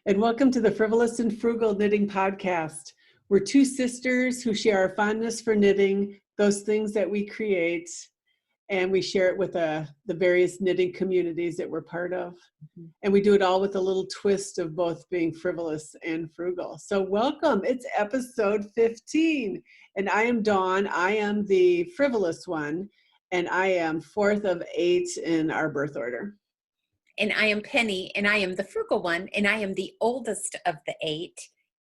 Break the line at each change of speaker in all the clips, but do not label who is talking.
and welcome to the Frivolous and Frugal Knitting Podcast. We're two sisters who share our fondness for knitting, those things that we create, and we share it with the various knitting communities that we're part of. And we do it all with a little twist of both being frivolous and frugal. So welcome, it's episode 15. And I am Dawn, I am the frivolous one, and I am fourth of 8 in our birth order.
And I am Penny, and I am the frugal one, and I am the oldest of the 8.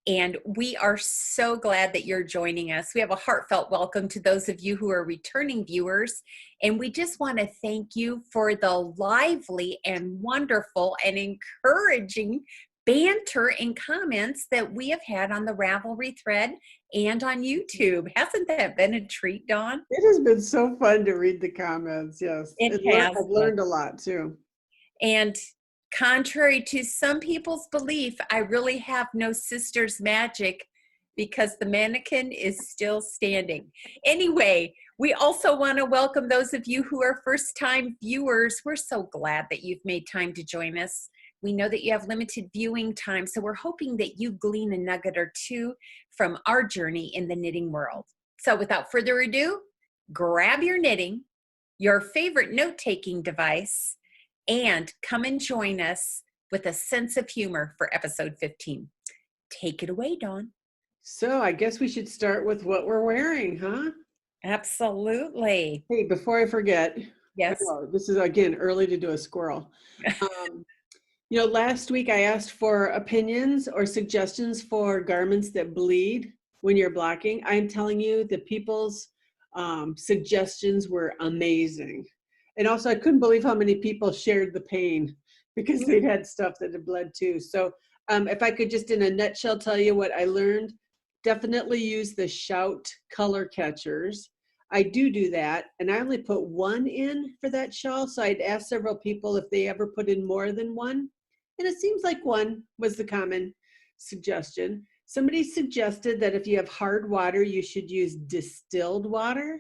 And we are so glad that you're joining us. We have a heartfelt welcome to those of you who are returning viewers. And we just want to thank you for the lively and wonderful and encouraging banter and comments that we have had on the Ravelry thread and on YouTube. Hasn't that been a treat, Dawn?
It has been so fun to read the comments, yes.
It has.
I've learned a lot too.
And contrary to some people's belief, I really have no sister's magic because the mannequin is still standing. Anyway, we also want to welcome those of you who are first-time viewers. We're so glad that you've made time to join us. We know that you have limited viewing time, so we're hoping that you glean a nugget or two from our journey in the knitting world. So without further ado, grab your knitting, your favorite note-taking device, and come and join us with a sense of humor for episode 15. Take it away, Dawn.
So I guess we should start with what we're wearing, huh?
Absolutely.
Hey, before I forget,
Yes.
this is again early to do a squirrel. Last week I asked for opinions or suggestions for garments that bleed when you're blocking. I'm telling you, the people's suggestions were amazing. And also, I couldn't believe how many people shared the pain because they'd had stuff that had bled too. So if I could just in a nutshell tell you what I learned, definitely use the Shout color catchers. I do that, and I only put 1 in for that shawl. So I'd ask several people if they ever put in more than 1. And it seems like 1 was the common suggestion. Somebody suggested that if you have hard water, you should use distilled water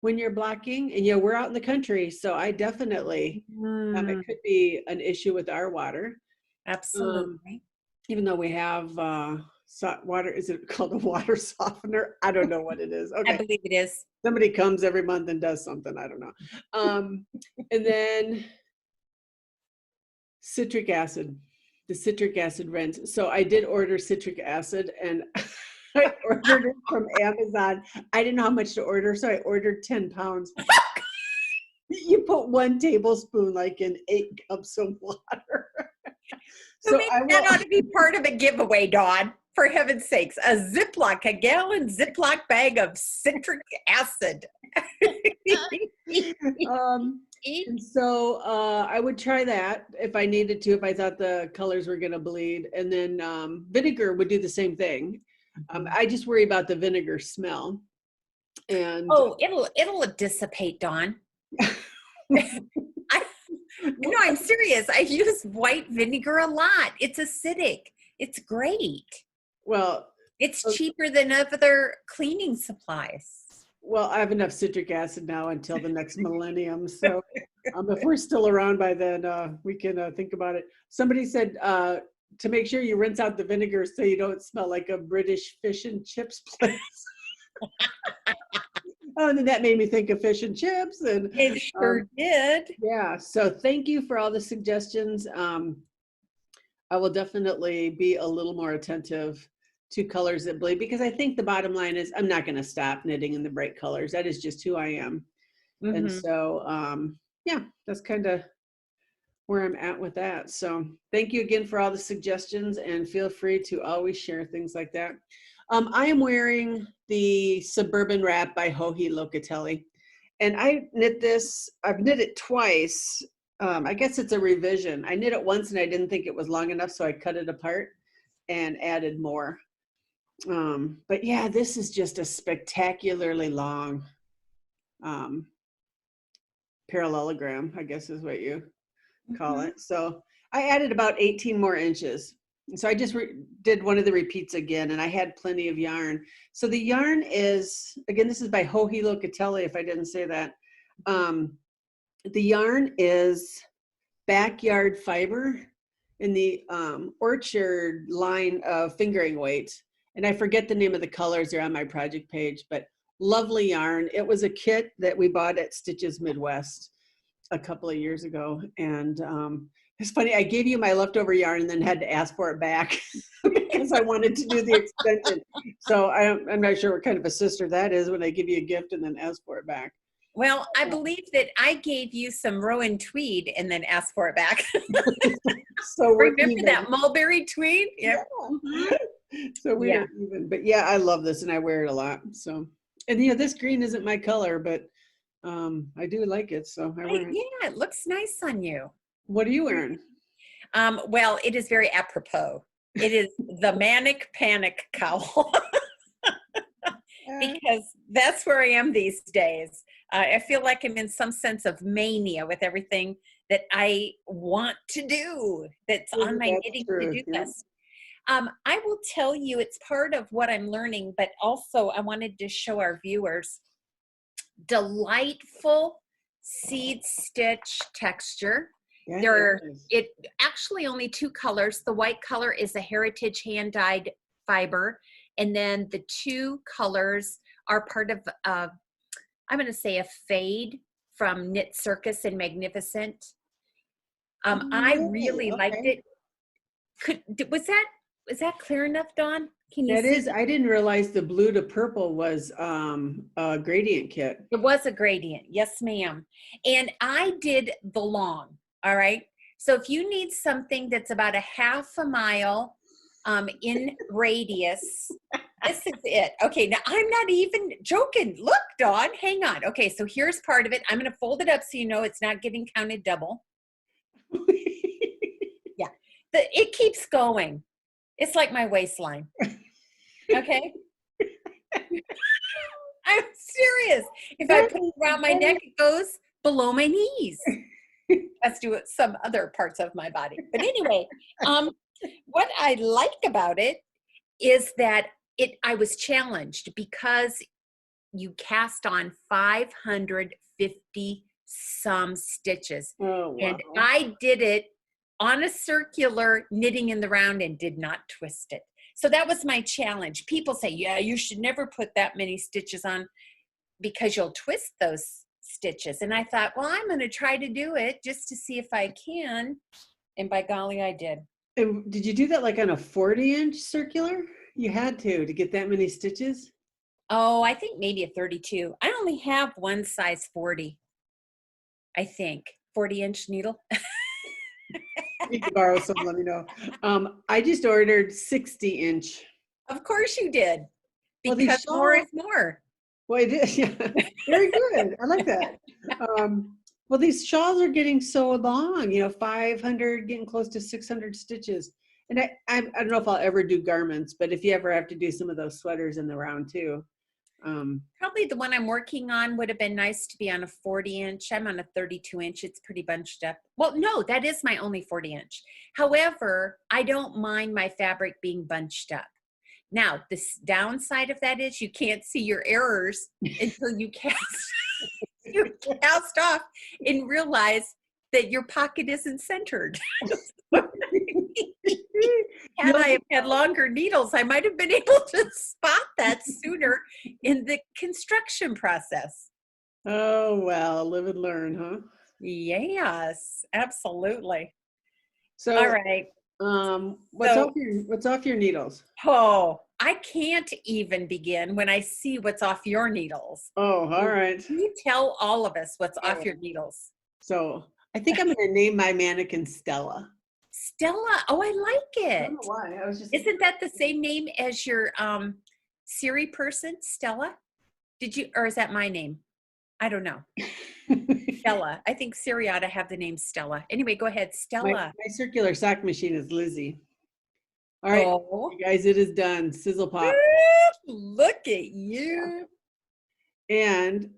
when you're blocking. And we're out in the country, so I definitely it could be an issue with our water.
Absolutely.
Even though we have water, is it called a water softener? I don't know what it is. Okay,
I believe it is.
Somebody comes every month and does something, I don't know. And then citric acid, the citric acid rinse. So I did order citric acid, and I ordered it from Amazon. I didn't know how much to order, so I ordered 10 pounds. You put 1 tablespoon like in 8 cups of water.
So that ought to be part of a giveaway, Dawn. For heaven's sakes, a gallon Ziploc bag of citric acid.
And so I would try that if I needed to, if I thought the colors were going to bleed. And then vinegar would do the same thing. I just worry about the vinegar smell. And
it'll dissipate, Dawn. No, I'm serious. I use white vinegar a lot. It's acidic. It's great.
Well,
it's cheaper than other cleaning supplies.
Well, I have enough citric acid now until the next millennium. So if we're still around by then, we can think about it. Somebody said to make sure you rinse out the vinegar so you don't smell like a British fish and chips place. Oh, and then that made me think of fish and chips. And
it sure did.
Yeah. So thank you for all the suggestions. I will definitely be a little more attentive to colors that bleed, because I think the bottom line is I'm not going to stop knitting in the bright colors. That is just who I am. And so, that's kind of where I'm at with that. So thank you again for all the suggestions, and feel free to always share things like that. I am wearing the Suburban wrap by Locatelli, and I knit this. I've knit it twice. I guess it's a revision. I knit it once and I didn't think it was long enough, so I cut it apart and added more. But yeah, this is just a spectacularly long parallelogram, I guess is what you call it. So I added about 18 more inches. So I just did one of the repeats again, and I had plenty of yarn. So the yarn is, again, this is by Locatelli, if I didn't say that. The yarn is backyard fiber, in the Orchard line of fingering weight. And I forget the name of the colors. They're on my project page, but lovely yarn. It was a kit that we bought at Stitches Midwest a couple of years ago. And it's funny, I gave you my leftover yarn and then had to ask for it back because I wanted to do the extension. So I'm not sure what kind of a sister that is when I give you a gift and then ask for it back.
Well, I believe that I gave you some Rowan tweed and then asked for it back.
So
remember that mulberry tweed?
Yeah. So we're even. But yeah, I love this and I wear it a lot. So, and you know, this green isn't my color, but I do like it. So I wear it.
Yeah, it looks nice on you.
What are you wearing?
Well, it is very apropos. It is the Manic Panic cowl. Because that's where I am these days. I feel like I'm in some sense of mania with everything that I want to do that's on my knitting to-do list. I will tell you it's part of what I'm learning, but also I wanted to show our viewers delightful seed stitch texture.
Yeah,
There, it actually only 2 colors. The white color is a heritage hand-dyed fiber. And then the 2 colors are part of, I'm going to say a fade from KnitCircus and Magnificent. I really liked it. Was that clear enough, Dawn? Can you see?
I didn't realize the blue to purple was a gradient kit.
It was a gradient. Yes, ma'am. And I did the long. All right. So if you need something that's about a half a mile in radius, this is it. Okay, now I'm not even joking. Look, Dawn, hang on. Okay, so here's part of it. I'm going to fold it up so you know it's not getting counted double. Yeah, it keeps going. It's like my waistline. Okay? I'm serious. If I put it around my neck, it goes below my knees. Let's do it some other parts of my body. But anyway, what I like about it is that I was challenged because you cast on 550 some stitches.
Oh, wow.
And I did it on a circular knitting in the round and did not twist it. So that was my challenge. People say, yeah, you should never put that many stitches on because you'll twist those stitches. And I thought, well, I'm going to try to do it just to see if I can. And by golly, I did.
And did you do that like on a 40-inch circular? You had to get that many stitches?
Oh, I think maybe a 32. I only have one size 40, I think. 40-inch needle.
Need to borrow some, let me know. I just ordered 60-inch.
Of course you did. Because more is more.
Well, I did. Yeah. Very good. I like that. Well, these shawls are getting so long, 500, getting close to 600 stitches. And I don't know if I'll ever do garments, but if you ever have to do some of those sweaters in the round too.
Probably the one I'm working on would have been nice to be on a 40-inch. I'm on a 32-inch. It's pretty bunched up. Well, no, that is my only 40-inch. However, I don't mind my fabric being bunched up. Now, the downside of that is you can't see your errors until you cast off and realize that your pocket isn't centered. Had I have had longer needles, I might have been able to spot that sooner in the construction process.
Oh, well, live and learn, huh?
Yes, absolutely.
So,
all right.
What's off your needles?
Oh, I can't even begin when I see what's off your needles.
Oh, all right.
Can you tell all of us what's off your needles?
So I think I'm going to name my mannequin Stella.
Stella. Oh, I like it.
I don't know why.
Isn't that the same name as your Siri person, Stella? Or is that my name? I don't know. Stella. I think Siri ought to have the name Stella. Anyway, go ahead, Stella.
My circular sock machine is Lizzie. All right, you guys, it is done. Sizzlepop.
Look at you.
And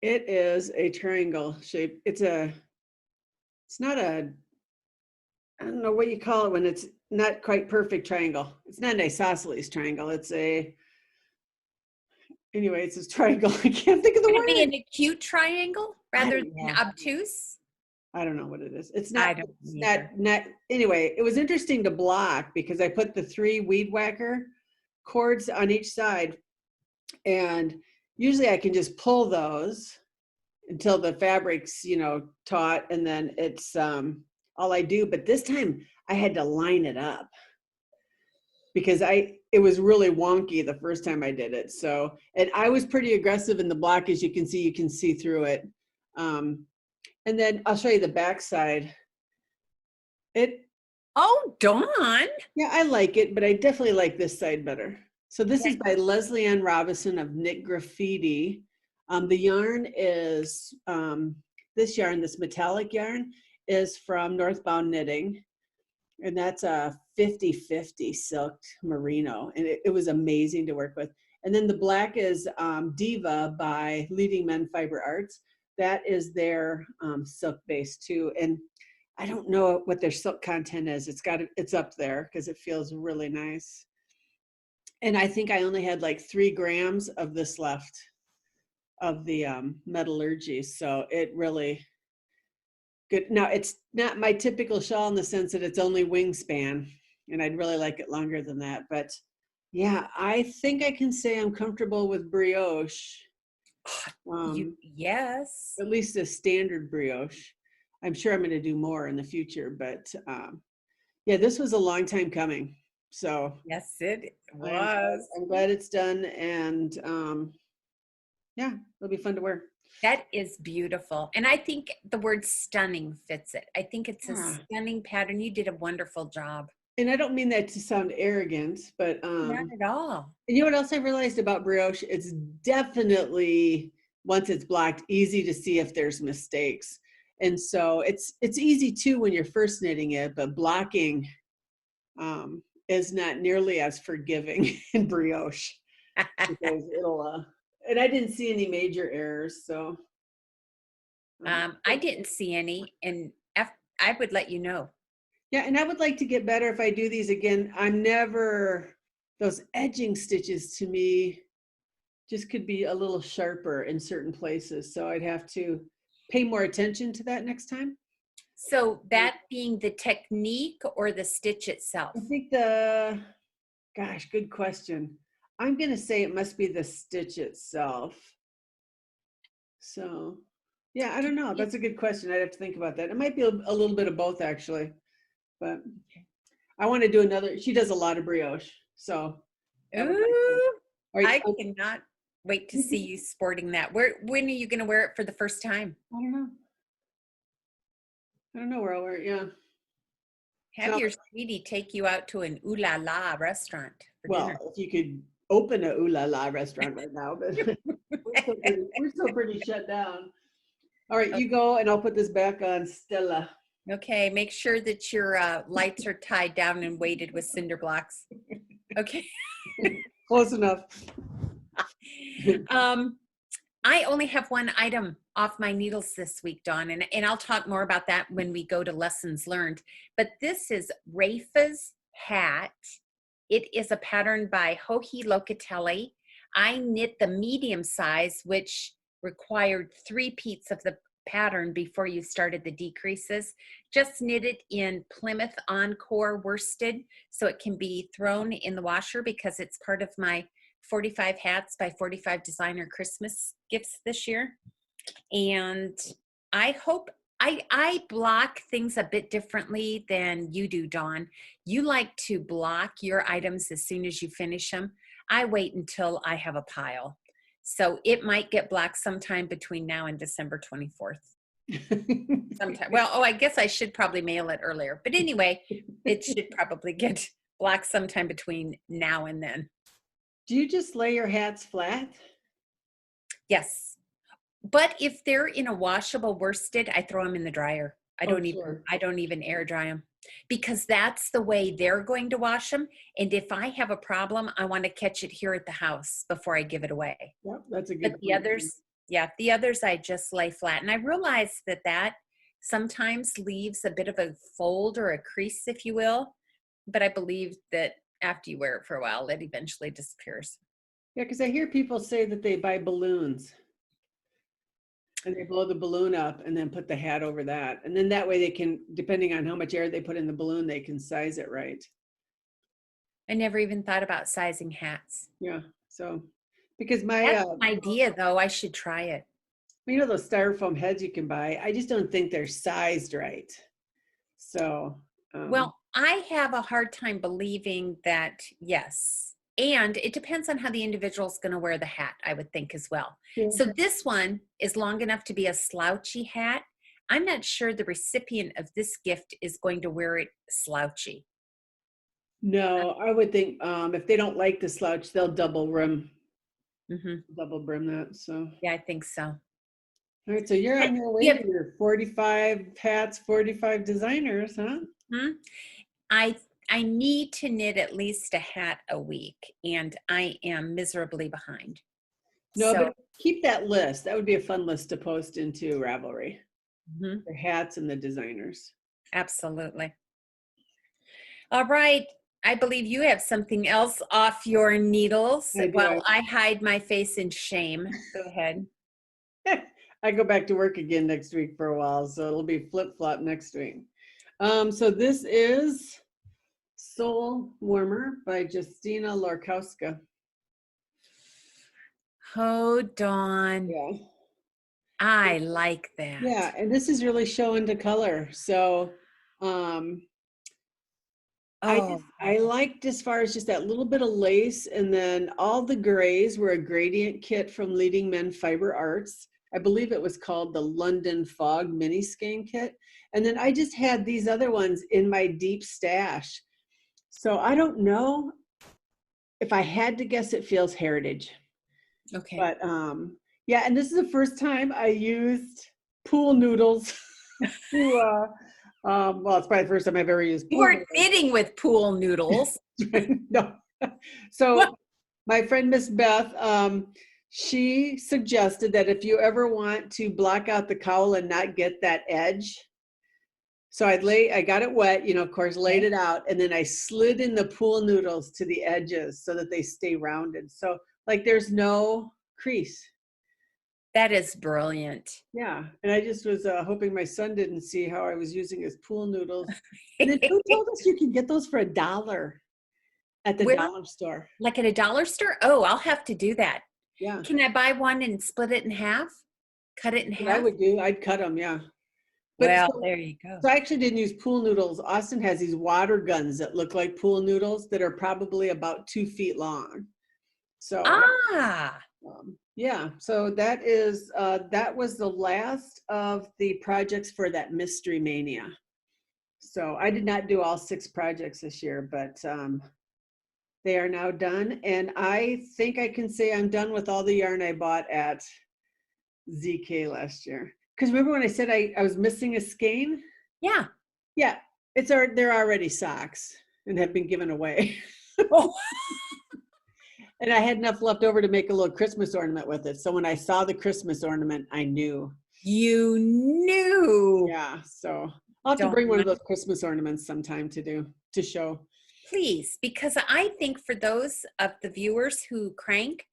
it is a triangle shape. It's not a, I don't know what you call it when it's not quite perfect triangle. It's not an isosceles triangle. It's anyway, it's a triangle. I can't think of the word.
Could it be an acute triangle rather than obtuse?
I don't know what it is. It's
I
not,
don't
it's
either.
not, anyway, it was interesting to block because I put the 3 weed whacker cords on each side, and usually I can just pull those until the fabric's, taut, and then it's all I do. But this time I had to line it up because it was really wonky the first time I did it. So, and I was pretty aggressive in the block, as you can see through it. And then I'll show you the back side.
Oh, Dawn.
Yeah, I like it, but I definitely like this side better. So this is by Lesley Ann Robinson of Knit Graffiti. The yarn is, this metallic yarn is from Northbound Knitting. And that's a 50/50 silk merino. And it was amazing to work with. And then the black is Diva by Leading Men Fiber Arts. That is their silk base too. And I don't know what their silk content is. It's up there because it feels really nice. And I think I only had like 3 grams of this left of the Metallurgy. So it really good. Now it's not my typical shawl in the sense that it's only wingspan, and I'd really like it longer than that. But yeah, I think I can say I'm comfortable with brioche.
Yes.
At least a standard brioche. I'm sure I'm going to do more in the future, but yeah, this was a long time coming. So
yes, it was.
I'm glad it's done, and yeah, it'll be fun to wear.
That is beautiful. And I think the word stunning fits it. I think it's a stunning pattern. You did a wonderful job.
And I don't mean that to sound arrogant, but
not at all.
And you know what else I realized about brioche? It's definitely, once it's blocked, easy to see if there's mistakes. And so it's easy too when you're first knitting it, but blocking is not nearly as forgiving in brioche because it'll and I didn't see any major errors. So
I didn't see any, and I would let you know.
Yeah, and I would like to get better if I do these again. Those edging stitches to me just could be a little sharper in certain places. So I'd have to pay more attention to that next time.
So that being the technique or the stitch itself?
I think gosh, good question. I'm going to say it must be the stitch itself. So yeah, I don't know. That's a good question. I'd have to think about that. It might be a little bit of both actually, but I want to do another. She does a lot of brioche. So
I cannot wait to see you sporting that. When are you going to wear it for the first time?
I don't know where I'll wear it. Yeah.
Have your sweetie take you out to an ooh la la restaurant for dinner.
If you could open a ooh la la restaurant right now, but we're so pretty shut down. All right, you go, and I'll put this back on Stella.
Okay, make sure that your lights are tied down and weighted with cinder blocks. Okay.
Close enough.
I only have one item off my needles this week, Dawn, and I'll talk more about that when we go to lessons learned. But this is Rafa's hat. It is a pattern by Locatelli. I knit the medium size, which required 3 repeats of the pattern before you started the decreases. Just knit it in Plymouth Encore worsted so it can be thrown in the washer because it's part of my 45 hats by 45 designer Christmas gifts this year. And I hope I block things a bit differently than you do, Dawn. You like to block your items as soon as you finish them. I wait until I have a pile. So it might get blocked sometime between now and December 24th. Sometime. Well, I guess I should probably mail it earlier. But anyway, it should probably get blocked sometime between now and then.
Do you just lay your hats flat?
Yes. But if they're in a washable worsted, I throw them in the dryer. I don't even air dry them because that's the way they're going to wash them. And if I have a problem, I want to catch it here at the house before I give it away.
Yep, that's a good
point. The others I just lay flat. And I realize that sometimes leaves a bit of a fold or a crease, if you will. But I believe that after you wear it for a while, it eventually disappears.
Yeah, because I hear people say that they buy balloons. And they blow the balloon up and then put the hat over that. And then that way they can, depending on how much air they put in the balloon, they can size it right.
I never even thought about sizing hats.
Yeah. So, because my,
That's an idea though. I should try it.
you know, those styrofoam heads you can buy, I just don't think they're sized right. So,
Well, I have a hard time believing that, yes. And it depends on how the individual is going to wear the hat, I would think as well.
yeah.
So this one is long enough to be a slouchy hat. I'm not sure the recipient of this gift is going to wear it slouchy.
No, I would think if they don't like the slouch, they'll double brim that. So,
Yeah, I think so.
all right. So you're on your way to your 45 hats, 45 designers, huh?
I need to knit at least a hat a week, and I am miserably behind.
No,
So,
but keep that list. That would be a fun list to post into Ravelry. The hats and the designers.
Absolutely. All right. I believe you have something else off your needles while I hide my face in shame. Go ahead.
I go back to work again next week for a while, so it'll be flip-flop next week. So this is Soul Warmer by Justyna Lorkowska.
Hold on.
Yeah.
I like that.
Yeah, and this is really showing to color. So I liked as far as just that little bit of lace, and then all the grays were a gradient kit from Leading Men Fiber Arts. I believe it was called the London Fog Mini Skein Kit. And then I just had these other ones in my deep stash. So I don't know. If I had to guess, it feels heritage.
Okay.
But yeah, and this is the first time I used pool noodles to well, it's probably the first time I've ever used pool noodles.
You weren't knitting with pool noodles.
No. So my friend Miss Beth, she suggested that if you ever want to block out the cowl and not get that edge, so I got it wet, you know, of course, laid it out, and then I slid in the pool noodles to the edges so that they stay rounded. So like there's no crease.
That is brilliant.
Yeah, and I just was hoping my son didn't see how I was using his pool noodles. And then who told us you can get those for $1 at the dollar store?
Like at a dollar store? Oh, I'll have to do that.
Yeah.
Can I buy one and split it in half? Cut it in half?
I would do. I'd cut them, yeah.
But well, there you go.
So I actually didn't use pool noodles. Austin has these water guns that look like pool noodles that are probably about 2 feet long. So yeah, so that is that was the last of the projects for that Mystery Mania. So I did not do all 6 projects this year, but they are now done, and I think I can say I'm done with all the yarn I bought at ZK last year. Because remember when I said I was missing a skein?
Yeah.
Yeah, they're already socks and have been given away. And I had enough left over to make a little Christmas ornament with it. So when I saw the Christmas ornament, I knew.
You knew.
Yeah, so I'll have to bring one of those Christmas ornaments sometime to show.
Please, because I think for those of the viewers who crank,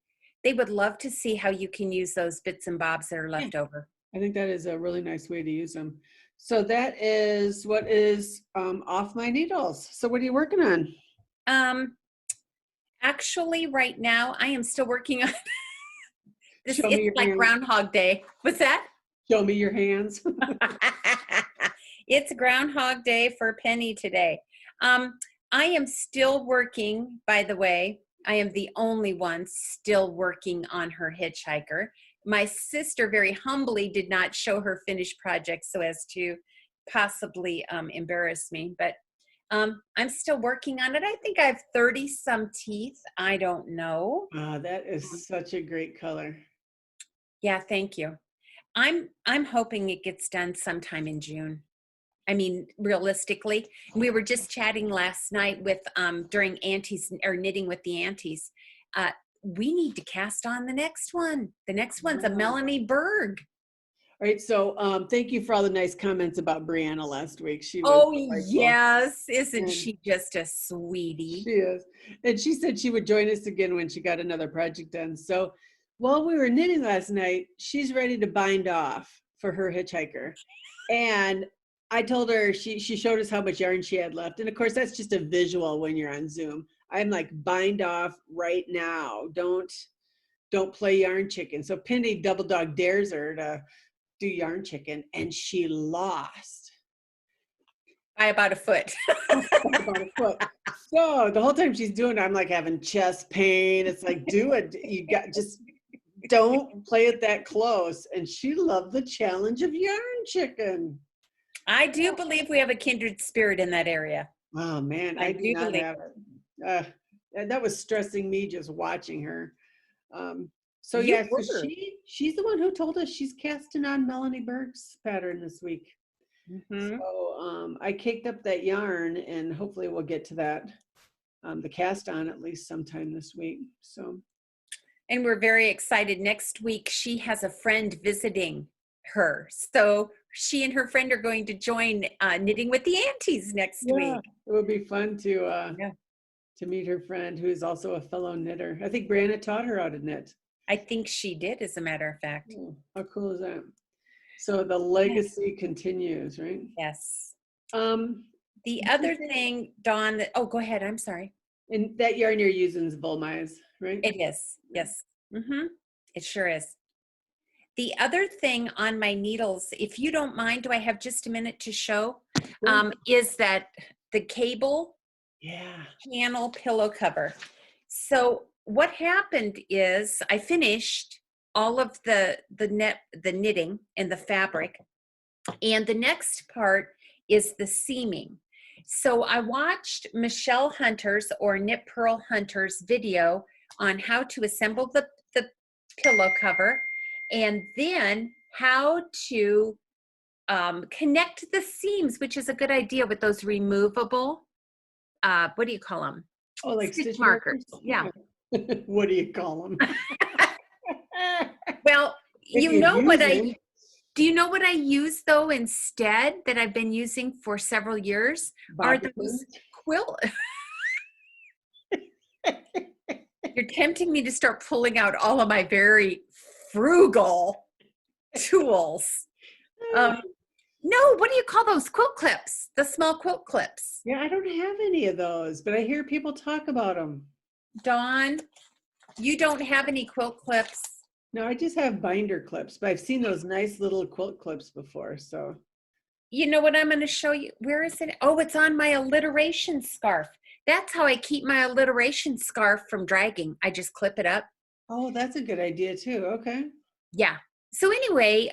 they would love to see how you can use those bits and bobs that are left over.
I think that is a really nice way to use them. So that is what is off my needles. So what are you working on?
Actually, right now, I am still working on this. It's like
hands.
Groundhog Day. What's that?
Show me your hands.
It's Groundhog Day for Penny today. I am still working, by the way. I am the only one still working on her Hitchhiker. My sister very humbly did not show her finished project so as to possibly embarrass me, but I'm still working on it. I think I have 30 some teeth. I don't know.
That is such a great color.
Yeah, thank you. I'm hoping it gets done sometime in June. I mean, realistically, we were just chatting last night with during Auntie's or knitting with the aunties. We need to cast on the next one. The next one's a Melanie Berg.
All right, so thank you for all the nice comments about Brianna last week. She was delightful.
Yes, isn't she just a sweetie?
She is, and she said she would join us again when she got another project done. So while we were knitting last night, she's ready to bind off for her hitchhiker. And I told her, she showed us how much yarn she had left. And of course, that's just a visual when you're on Zoom. I'm like, bind off right now. Don't play yarn chicken. So Pindy double dog dares her to do yarn chicken, and she lost.
By about a foot.
About a foot. So the whole time she's doing it, I'm like having chest pain. It's like, do it. You got, just don't play it that close. And she loved the challenge of yarn chicken.
I do believe we have a kindred spirit in that area.
Oh man, I do not have it. That was stressing me just watching her. So yeah, so she's the one who told us she's casting on Melanie Berg's pattern this week. So I caked up that yarn, and hopefully we'll get to that, the cast on at least sometime this week. So,
and we're very excited. Next week she has a friend visiting her, so she and her friend are going to join knitting with the aunties next week.
It would be fun to meet her friend, who is also a fellow knitter. I think Brianna taught her how to knit.
I think she did, as a matter of fact.
Oh, how cool is that? So the legacy continues, right?
Yes. The other thing, Dawn, go ahead. I'm sorry.
And that yarn you're using is Volmai's, right?
It is. Yes. It sure is. The other thing on my needles, if you don't mind, do I have just a minute to show? Is that the cable panel pillow cover. So what happened is I finished all of the knitting and the fabric, and the next part is the seaming. So I watched Michelle Hunter's or Knit Pearl Hunter's video on how to assemble the pillow cover, and then how to connect the seams, which is a good idea with those removable, what do you call them?
Oh, like
stitch markers. Yeah.
What do you call them?
Well, do you know what I use though instead that I've been using for several years? Are those quilt. You're tempting me to start pulling out all of my very frugal tools. No, what do you call those quilt clips? The small quilt clips.
Yeah, I don't have any of those, but I hear people talk about them.
Dawn, you don't have any quilt clips?
No, I just have binder clips, but I've seen those nice little quilt clips before. So,
you know what I'm going to show you? Where is it? Oh, it's on my alliteration scarf. That's how I keep my alliteration scarf from dragging. I just clip it up.
Oh, that's a good idea too. Okay.
Yeah. So anyway,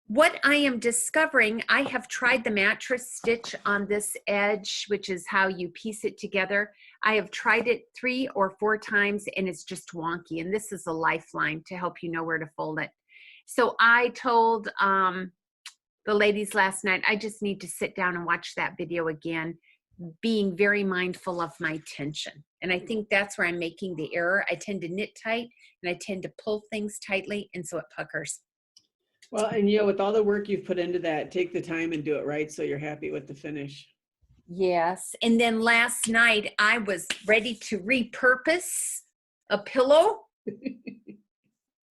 what I am discovering, I have tried the mattress stitch on this edge, which is how you piece it together. I have tried it 3 or 4 times and it's just wonky. And this is a lifeline to help you know where to fold it. So I told the ladies last night, I just need to sit down and watch that video again, being very mindful of my tension. And I think that's where I'm making the error. I tend to knit tight and I tend to pull things tightly, and so it puckers.
Well, and with all the work you've put into that, take the time and do it right so you're happy with the finish.
Yes. And then last night I was ready to repurpose a pillow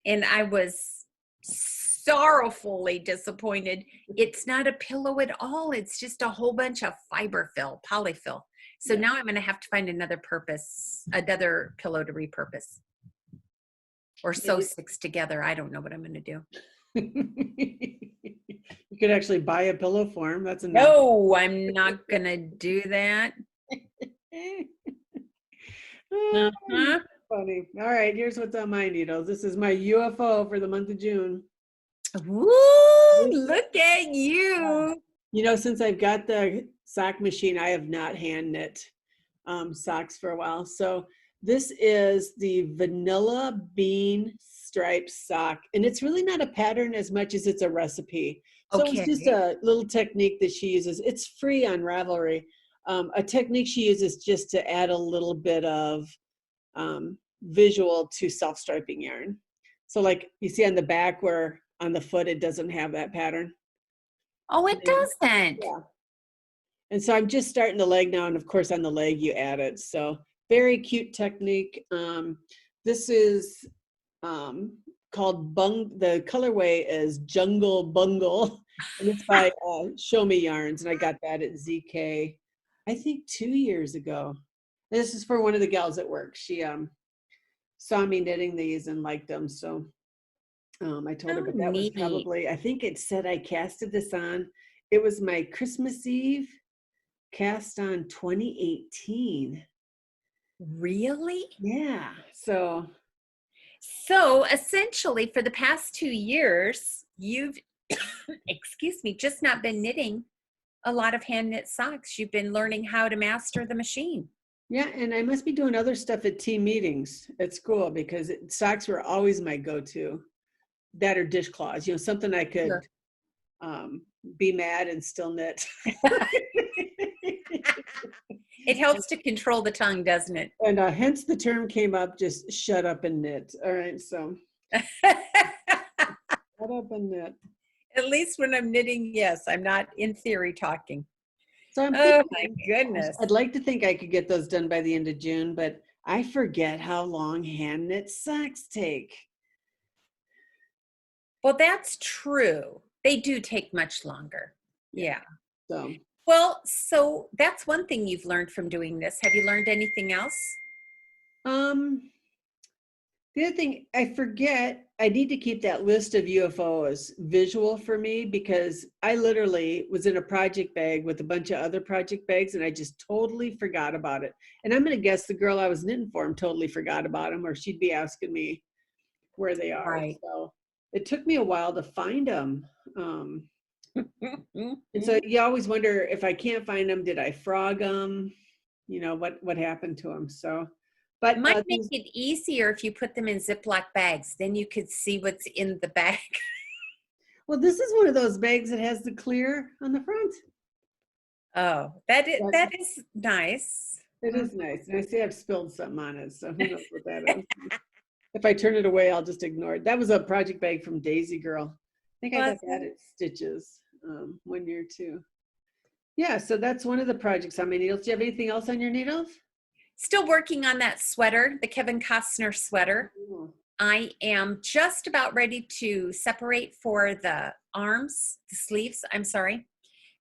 and I was sorrowfully disappointed. It's not a pillow at all. It's just a whole bunch of polyfill. So now I'm going to have to find another pillow to repurpose or sew 6 together. I don't know what I'm going to do.
You could actually buy a pillow for him. That's enough.
No, I'm not going to do that.
Funny. All right, here's what's on my needles. This is my UFO for the month of June.
Woo, look at you.
Since I've got the sock machine, I have not hand knit socks for a while. So this is the vanilla bean striped sock, and it's really not a pattern as much as it's a recipe. So it's just a little technique that she uses. It's free on Ravelry. A technique she uses just to add a little bit of visual to self-striping yarn. So like you see on the back where on the foot it doesn't have that pattern.
Oh, it doesn't.
Yeah. And so I'm just starting the leg now, and of course on the leg you add it. So very cute technique. This is called the colorway is Jungle Bungle, and it's by Show Me Yarns, and I got that at ZK, I think 2 years ago. This is for one of the gals at work. She saw me knitting these and liked them, so I told her, but that was
neat.
probably, I think it said I casted this on, it was my Christmas Eve cast on 2018.
Really?
Yeah, so
essentially for the past 2 years, you've, excuse me, just not been knitting a lot of hand knit socks. You've been learning how to master the machine.
yeah, and I must be doing other stuff at team meetings at school, because socks were always my go-to. That or dishcloths, you know, something I could be mad and still knit.
It helps to control the tongue, doesn't it?
And hence the term came up, just shut up and knit. All right, so shut up and knit.
At least when I'm knitting, yes, I'm not in theory talking.
So I'm
Oh
thinking,
my goodness.
I'd like to think I could get those done by the end of June, but I forget how long hand knit socks take.
Well, that's true. They do take much longer. Yeah.
So
Well, so that's one thing you've learned from doing this. Have you learned anything else?
the other thing, I forget, I need to keep that list of UFOs visual for me, because I literally was in a project bag with a bunch of other project bags and I just totally forgot about it. And I'm going to guess the girl I was knitting for totally forgot about them, or she'd be asking me where they are.
Right.
So it took me a while to find them. And so you always wonder, if I can't find them, did I frog them? You know, what happened to them? So, but
It might make it easier if you put them in Ziploc bags. Then you could see what's in the bag.
well, this is one of those bags that has the clear on the front.
Oh, that is nice.
It is nice. And I see I've spilled something on it, so who knows what that is. If I turn it away, I'll just ignore it. That was a project bag from Daisy Girl. I think I got that at Stitches 1 year too. Yeah, so that's one of the projects on my needles. Do you have anything else on your needles?
Still working on that sweater, the Kevin Costner sweater.
Oh.
I am just about ready to separate for the arms, the sleeves, I'm sorry.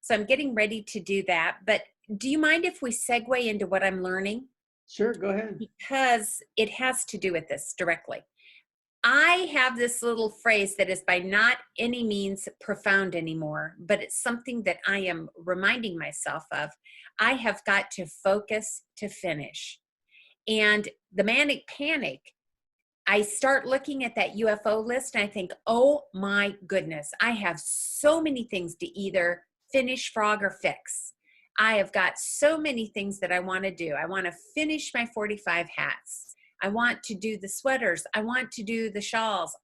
So I'm getting ready to do that. But do you mind if we segue into what I'm learning?
Sure, go ahead.
Because it has to do with this directly. I have this little phrase that is by not any means profound anymore, but it's something that I am reminding myself of. I have got to focus to finish. And the manic panic, I start looking at that UFO list and I think, oh my goodness, I have so many things to either finish, frog, or fix. I have got so many things that I want to do. I want to finish my 45 hats. I want to do the sweaters. I want to do the shawls.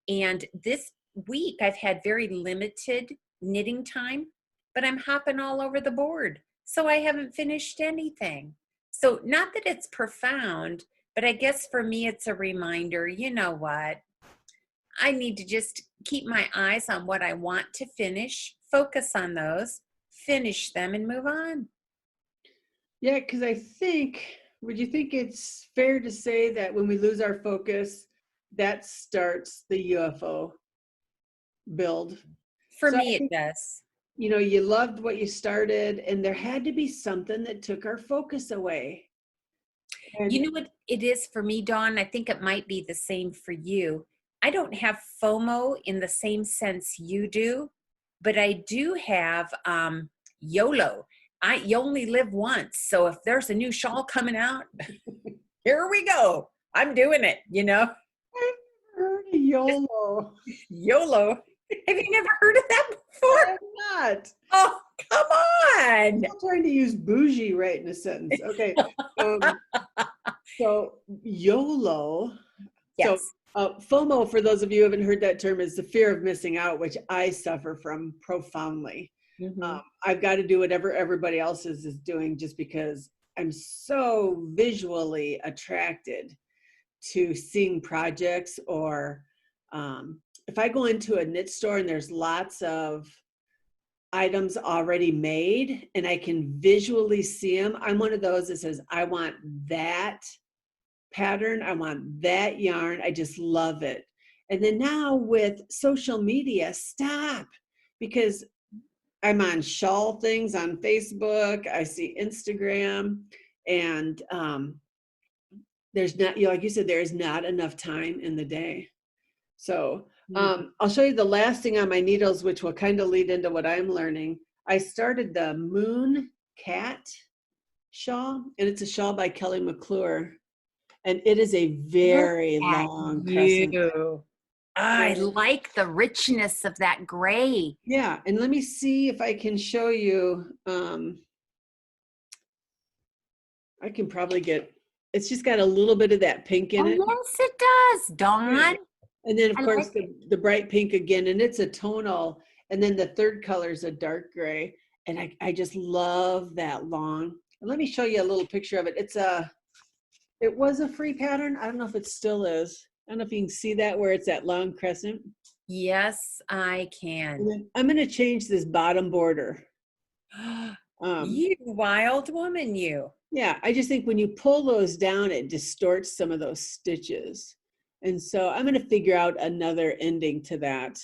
And this week I've had very limited knitting time, but I'm hopping all over the board. So I haven't finished anything. So not that it's profound, but I guess for me it's a reminder, you know what? I need to just keep my eyes on what I want to finish, focus on those, finish them, and move on.
Yeah, because I think, would you think it's fair to say that when we lose our focus, that starts the UFO build?
For
So
me, it does.
You know, you loved what you started, and there had to be something that took our focus away. And
you know what it is for me, Dawn? I think it might be the same for you. I don't have FOMO in the same sense you do, but I do have YOLO. You only live once. So if there's a new shawl coming out, here we go. I'm doing it, you know?
I've never heard of YOLO.
YOLO. Have you never heard of that before?
I'm not.
Oh, come on.
I'm trying to use bougie right in a sentence. Okay. So YOLO.
Yes.
So FOMO, for those of you who haven't heard that term, is the fear of missing out, which I suffer from profoundly.
Mm-hmm.
I've got to do whatever everybody else is doing just because I'm so visually attracted to seeing projects, or if I go into a knit store and there's lots of items already made and I can visually see them, I'm one of those that says, I want that pattern. I want that yarn. I just love it. And then now with social media, stop, because I'm on shawl things on Facebook. I see Instagram, and there's not, like you said, there is not enough time in the day. So I'll show you the last thing on my needles, which will kind of lead into what I'm learning. I started the Mooncat shawl, and it's a shawl by Kelly McClure, and it is a very long crescent.
I like the richness of that gray.
Yeah, and let me see if I can show you. I can probably get, it's just got a little bit of that pink in it.
Yes, it does, Dawn.
Yeah. And then, of course,
like
the bright pink again, and it's a tonal. And then the third color is a dark gray. And I just love that long. And let me show you a little picture of it. It was a free pattern. I don't know if it still is. I don't know if you can see that, where it's that long crescent.
Yes, I can.
And then I'm going to change this bottom border.
You wild woman, you.
Yeah, I just think when you pull those down, it distorts some of those stitches. And so I'm going to figure out another ending to that.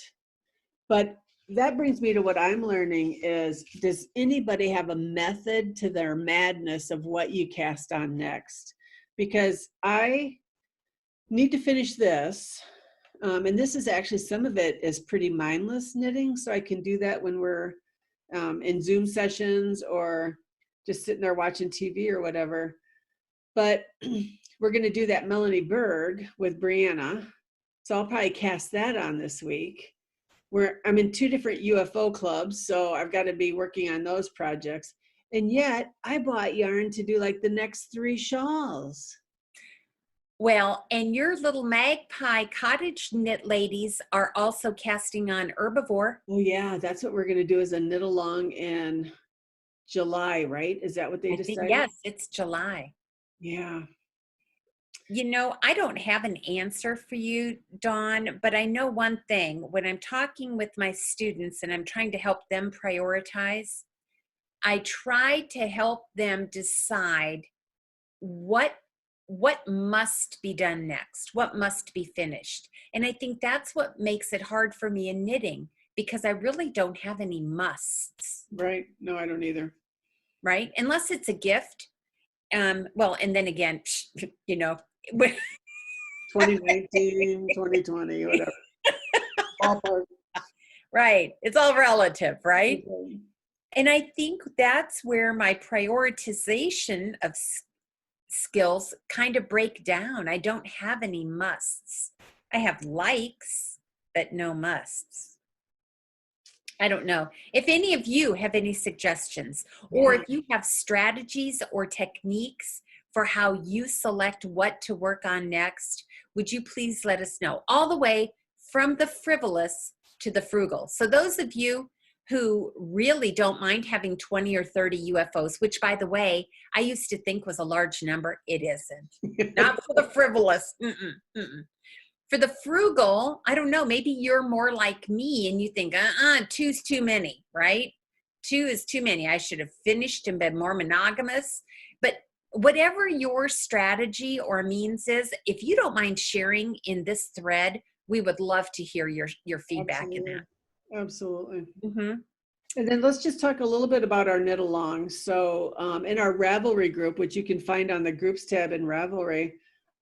But that brings me to what I'm learning is, does anybody have a method to their madness of what you cast on next? Because I need to finish this. And this is actually, some of it is pretty mindless knitting. So I can do that when we're in Zoom sessions or just sitting there watching TV or whatever. But we're going to do that Melanie Berg with Brianna. So I'll probably cast that on this week. I'm in 2 different UFO clubs, so I've got to be working on those projects. And yet I bought yarn to do like the next 3 shawls.
Well, and your little magpie cottage knit ladies are also casting on Herbivore.
Oh yeah, that's what we're going to do, is a knit along in July, right? Is that what they decided?
Yes, it's July.
Yeah.
You know, I don't have an answer for you, Dawn, but I know one thing. When I'm talking with my students and I'm trying to help them prioritize, I try to help them decide what must be done next, what must be finished. And I think that's what makes it hard for me in knitting, because I really don't have any musts.
Right. No, I don't either.
Right? Unless it's a gift. Well, and then again, you know,
2019, 2020, whatever.
Right. It's all relative, right? Okay. And I think that's where my prioritization of skills kind of break down. I don't have any musts. I have likes, but no musts. I don't know. If any of you have any suggestions, or if you have strategies or techniques for how you select what to work on next, would you please let us know, all the way from the frivolous to the frugal. So those of you who really don't mind having 20 or 30 UFOs, which, by the way, I used to think was a large number. It isn't. Not for the frivolous. For the frugal, I don't know, maybe you're more like me and you think, 2's too many, right? 2 is too many. I should have finished and been more monogamous. But whatever your strategy or means is, if you don't mind sharing in this thread, we would love to hear your feedback.
Absolutely.
In that.
Absolutely. Mm-hmm. And then let's just talk a little bit about our knit along. So in our Ravelry group, which you can find on the groups tab in Ravelry,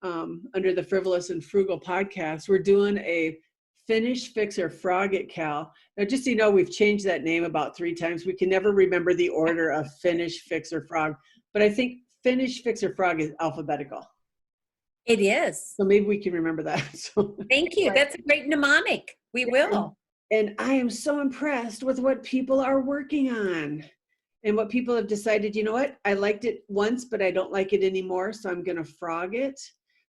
under the Frivolous and Frugal podcast, we're doing a Finish, Fix, or Frog at Cal. Now, just so you know, we've changed that name about 3 times. We can never remember the order of Finish, Fix, or Frog, but I think Finish, Fix, or Frog is alphabetical.
It is.
So maybe we can remember that. So,
thank you. That's a great mnemonic. We will.
And I am so impressed with what people are working on and what people have decided. You know what? I liked it once, but I don't like it anymore, so I'm going to frog it.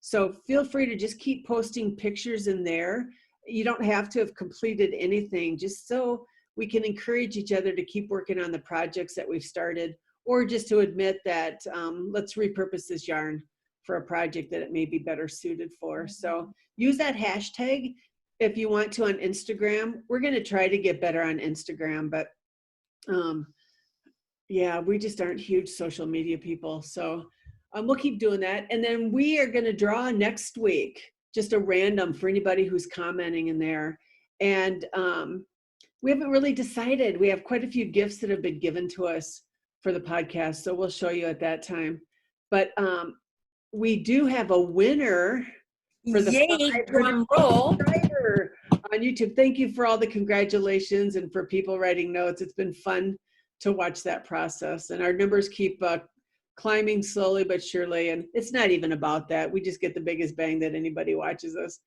So feel free to just keep posting pictures in there. You don't have to have completed anything, just so we can encourage each other to keep working on the projects that we've started, or just to admit that let's repurpose this yarn for a project that it may be better suited for. So use that hashtag if you want to on Instagram. We're going to try to get better on Instagram, but yeah, we just aren't huge social media people. So we'll keep doing that. And then we are going to draw next week, just a random for anybody who's commenting in there. And we haven't really decided. We have quite a few gifts that have been given to us for the podcast, so we'll show you at that time. But we do have a winner for the
Yay, drum roll
on YouTube. Thank you for all the congratulations and for people writing notes. It's been fun to watch that process, and our numbers keep climbing slowly but surely. And it's not even about that. We just get the biggest bang that anybody watches us.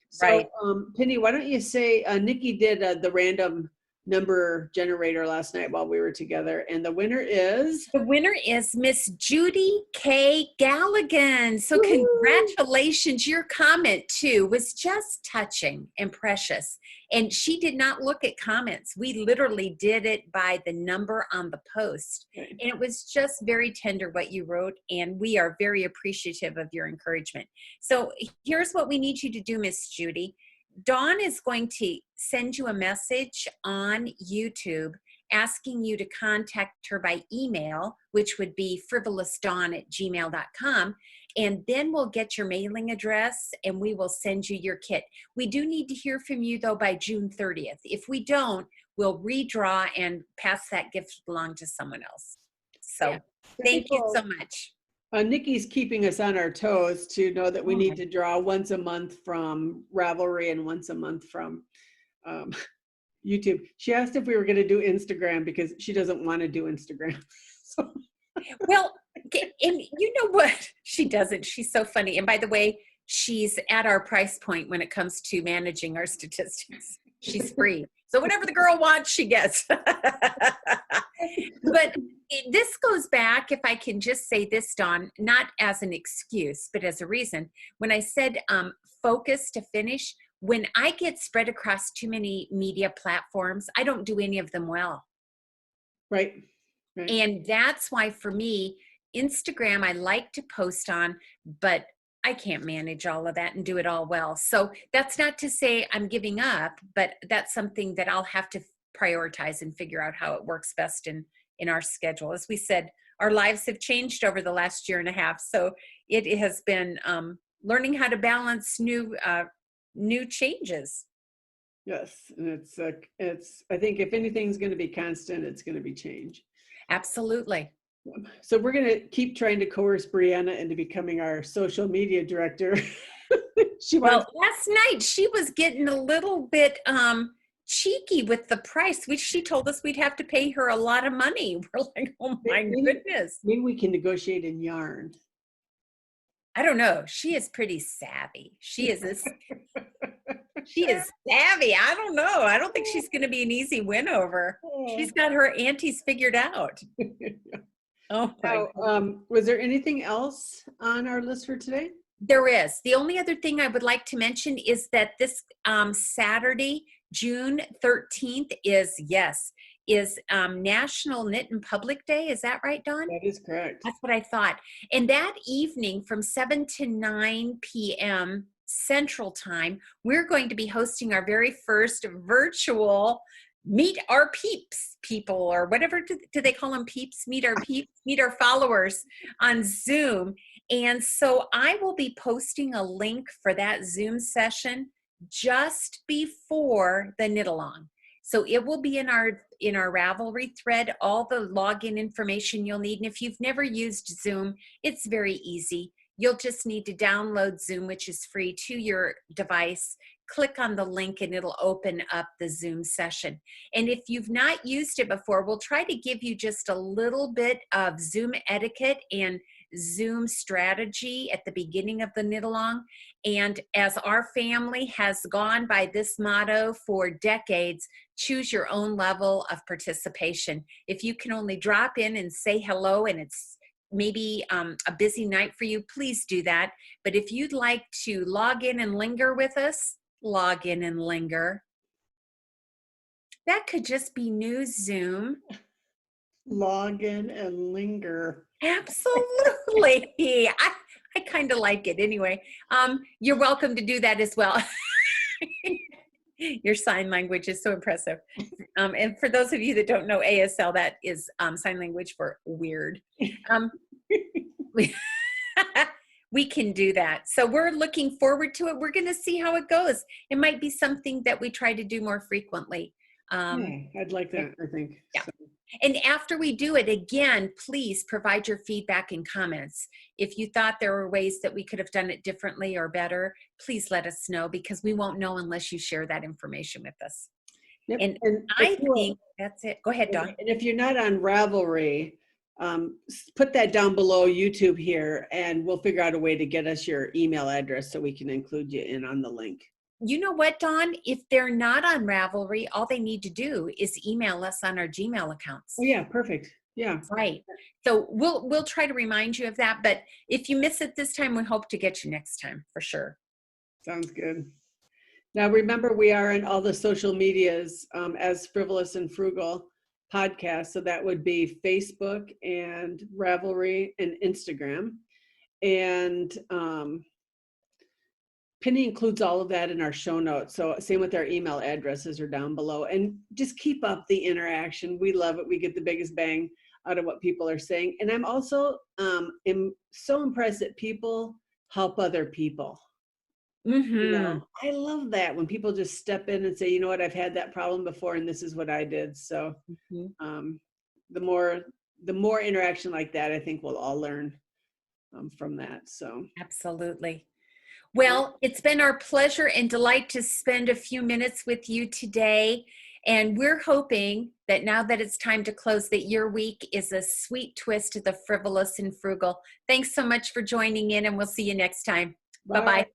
So,
right.
Penny, why don't you say, Nikki did the random number generator last night while we were together, and the winner is?
The winner is Miss Judy K. Galligan. So
Woo-hoo!
Congratulations. Your comment too was just touching and precious. And she did not look at comments. We literally did it by the number on the post.
Okay.
And it was just very tender what you wrote. And we are very appreciative of your encouragement. So here's what we need you to do, Miss Judy. Dawn is going to send you a message on YouTube asking you to contact her by email, which would be frivolousdawn@gmail.com. And then we'll get your mailing address and we will send you your kit. We do need to hear from you though by June 30th. If we don't, we'll redraw and pass that gift along to someone else. So yeah. Thank you so much.
Nikki's keeping us on our toes to know that we need to draw once a month from Ravelry and once a month from YouTube. She asked if we were going to do Instagram because she doesn't want to do Instagram. So.
Well, and you know what? She doesn't. She's so funny. And by the way, she's at our price point when it comes to managing our statistics. She's free. So whatever the girl wants, she gets. But this goes back, if I can just say this, Dawn, not as an excuse, but as a reason. When I said focus to finish, when I get spread across too many media platforms, I don't do any of them well.
Right. Right.
And that's why for me, Instagram, I like to post on, but I can't manage all of that and do it all well. So that's not to say I'm giving up, but that's something that I'll have to prioritize and figure out how it works best in our schedule. As we said, our lives have changed over the last year and a half. So it has been learning how to balance new changes.
Yes. And it's, I think if anything's going to be constant, it's going to be change.
Absolutely.
So we're going to keep trying to coerce Brianna into becoming our social media director.
Last night she was getting a little bit cheeky with the price, which she told us we'd have to pay her a lot of money. We're like, oh my goodness.
Maybe we can negotiate in yarn.
I don't know. She is pretty savvy. She is savvy. I don't know. I don't think she's going to be an easy win over. She's got her aunties figured out. Oh my God.
Was there anything else on our list for today?
There is. The only other thing I would like to mention is that this Saturday, June 13th is National Knit in Public Day. Is that right, Dawn?
That is correct.
That's what I thought. And that evening from 7 to 9 p.m. Central Time, we're going to be hosting our very first virtual Meet Our Peeps people, or whatever do they call them, peeps? Meet Our Peeps, Meet Our Followers on Zoom. And so I will be posting a link for that Zoom session just before the knit along. So it will be in our Ravelry thread, all the login information you'll need. And if you've never used Zoom, it's very easy. You'll just need to download Zoom, which is free, to your device. Click on the link and it'll open up the Zoom session. And if you've not used it before, we'll try to give you just a little bit of Zoom etiquette and Zoom strategy at the beginning of the knit along. And as our family has gone by this motto for decades, choose your own level of participation. If you can only drop in and say hello and it's maybe a busy night for you, please do that. But if you'd like to log in and linger with us, log in and linger. That could just be new Zoom.
Log in and linger.
Absolutely. I kind of like it anyway. You're welcome to do that as well. Your sign language is so impressive. And for those of you that don't know ASL, that is sign language for weird. We can do that. So we're looking forward to it. We're going to see how it goes. It might be something that we try to do more frequently.
Yeah, I'd like that, I think.
Yeah.
So.
And after we do it, again, please provide your feedback and comments. If you thought there were ways that we could have done it differently or better, please let us know, because we won't know unless you share that information with us.
Yep.
And I think that's it. Go ahead, Dawn.
And if you're not on Ravelry, put that down below YouTube here, and we'll figure out a way to get us your email address so we can include you in on the link.
You know what, Dawn? If they're not on Ravelry, all they need to do is email us on our Gmail accounts.
Oh yeah, perfect. Yeah.
Right. So we'll try to remind you of that. But if you miss it this time, we hope to get you next time for sure.
Sounds good. Now remember, we are in all the social medias as Frivolous and Frugal podcast. So that would be Facebook and Ravelry and Instagram. And Penny includes all of that in our show notes. So same with our email addresses are down below. And just keep up the interaction. We love it. We get the biggest bang out of what people are saying. And I'm also am so impressed that people help other people.
Mm-hmm.
You know, I love that when people just step in and say, you know what, I've had that problem before and this is what I did. So the more interaction like that, I think we'll all learn from that. So
absolutely. Well, it's been our pleasure and delight to spend a few minutes with you today. And we're hoping that now that it's time to close, that your week is a sweet twist to the Frivolous and Frugal. Thanks so much for joining in, and we'll see you next time. Bye-bye.